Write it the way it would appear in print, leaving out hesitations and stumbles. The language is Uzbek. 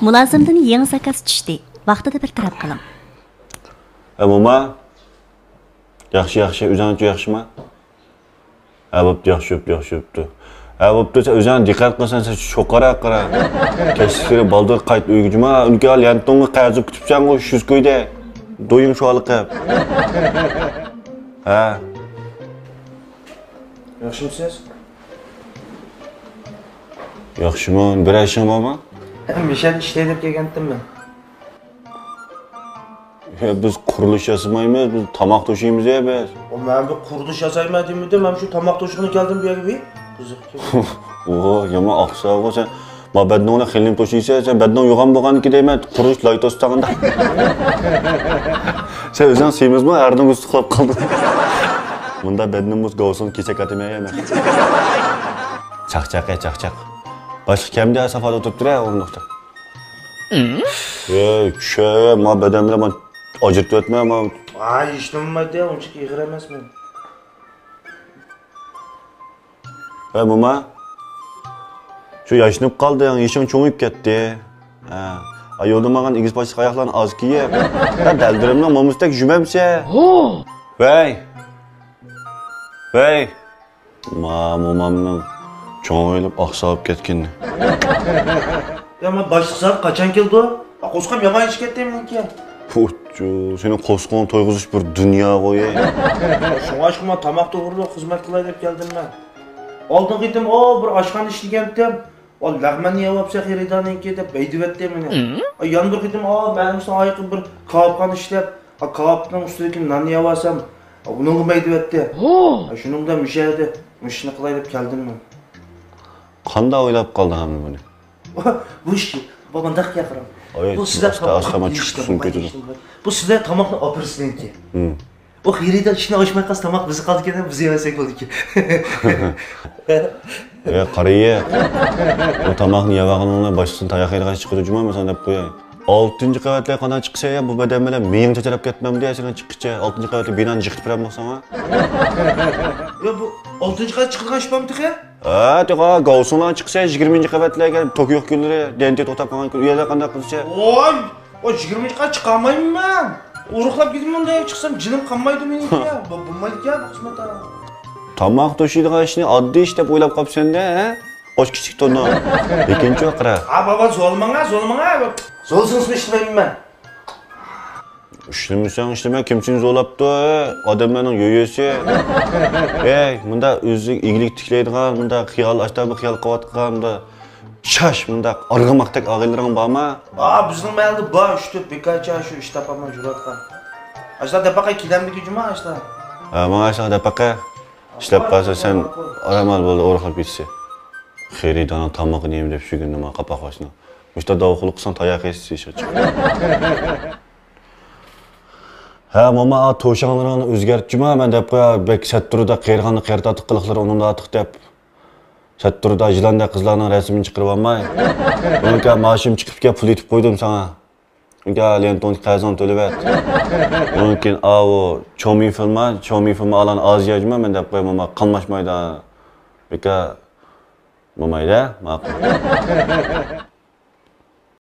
Mulozimdan yangi zakaz tushdi. Vaqtida bir taraf qiling. Mo'ma. Yaxshi, o'zingchi yaxshimi? Bo'pti, yaxshi. Bo'pti, sen o'zing diqqat qilsan, sen shoqara qara. Kechiktirib baldur qayt uyga juma, unga lentongni qayazib kutibsan, o shu ko'yda. Do'ying shu qilib. Ha. Yaxshimisiz? Yaxshiman, bir ishing bormi? Mishan ishlaydi deb kelgandim-mi? Biz qurilish yasamaymiz, biz tomoq to'shaymiz biz. Men bu qurilish yasamaydim-da, men shu tomoq to'shig'ini keldim bu yerga. Qiziq. Yomon oqsog'i sen. Ma badnongni xilin to'shaysan, sen badnong yo'g'on bo'lganiki deyman, qurilish laytostag'ında. Sen o'zing seymizmi, arning usti qilib qolding. Bunda badnimiz govsin kecha katimayman. Chaqchaq. Boshqa kimda safada o'tirib-tur, o'rnoqda. Tusha, ma badan bilan men ajirtib o'tmayman. Ishlanmaydi, uncha ig'ir emasman. Mo'ma. Shu yashinib qolding, yeshing cho'ngib ketdi. Yo'lda menga igiz boshqa oyoqlarni oz kiyib, daldirimni mo'mistak jumamsa. Voy. Mo'mamning cho'ngilib oqsab ketgandi. Men boshqa qachon keldi? Qo'sqam yomon ish ketdi meniki. Puchu, seni qo'sqon to'yg'izish bir dunyo qo'y. Shunga men tomoq to'g'rilib xizmat qilay deb keldim men. Oldin gittim, bir oshxona ishlagandim. Lag'manni yopsa xiridaniki deb baydivatdi meni. Yan bir gittim, men o'sha oyiqib bir kabobxona ishlab, kabobning ustidagi nonni yopsam, buningga baydivatdi. Shuningda mishadi, mishni qilay deb keldim men. Qanday o'ylab qolding hamma buni? Bu ishki, bobandaq gapirim. Bu sizlar Bu sizlar tomoqni operatsionki. O xiridan ishni ochmay qolsa tomoq bizni qoldi ekan, biz yemasak bo'ldiki. Qariya. Bu tomoqni yevag'ini boshqasini tayoqayga chiqirib jumasan deb qo'yay. 6-qavatga qana chiqsa, bu badan bilan miying chacharab ketmam deysan chiqqicha 6-qavatga binani yiqitib berammoqsan ha? Bu 6-qavat chiqilgan shpamtiqa? To'g'a, govsunlar chiqsa 20-qavatlarga Tokyo kunlari denti to'xtab qolgan kun uyda qanday qilsa? O 20-qavat chiqamayman. Uruqlab gidib bunday chiqsam jinim qanmaydi meniki. Bo'lmaydi-ku xizmatda. Tomoq to'shiydigan ishni oddiy ish deb o'ylab qolibsan-da, ha? Qo'sh kichik tonna. Ikkinchi vaqra. Baba zo'lmanga. Zo'lsiz ishlayman. Ishlama, kimsin zo'labdi? Odamlarning yo'yosi. Bunda o'zi iglik tiklaydigan, bunda xiyol ashtabi xiyol qilayotgan, bunda Şaş, bunda arg'amoqdek og'aylaring bormi? Bizning mayli bor, 3-4 bekacha shu ish topaman juratgan. Ashla dapaqa kilamdiki juma ashla. Mana ashla dapaqa ishlab qolsa sen aramal bo'ldi, o'roqlab ketsa. Xeridani tomog'ini yem deb shu kunni men qapoq ochdim. Mushta davqulib qilsang tayoq yeysiz chiqib. Mo'ma to'shaqlarini o'zgartjima, men deb qo'ya, bek satturda qeyrg'anni qertatib qiliqlar undan atiq deb. Satturda jilanda qizlarning rasmini chiqarib olmay. Unga mashim chiqib kelib pul yetib qo'ydim sana. Unga lenton qazon to'lab et. Unkin cho'mi filmi alan aziyajma men deb qo'ya, mo'ma qilmashmaydi. Beka mo'mayda, ma'qul.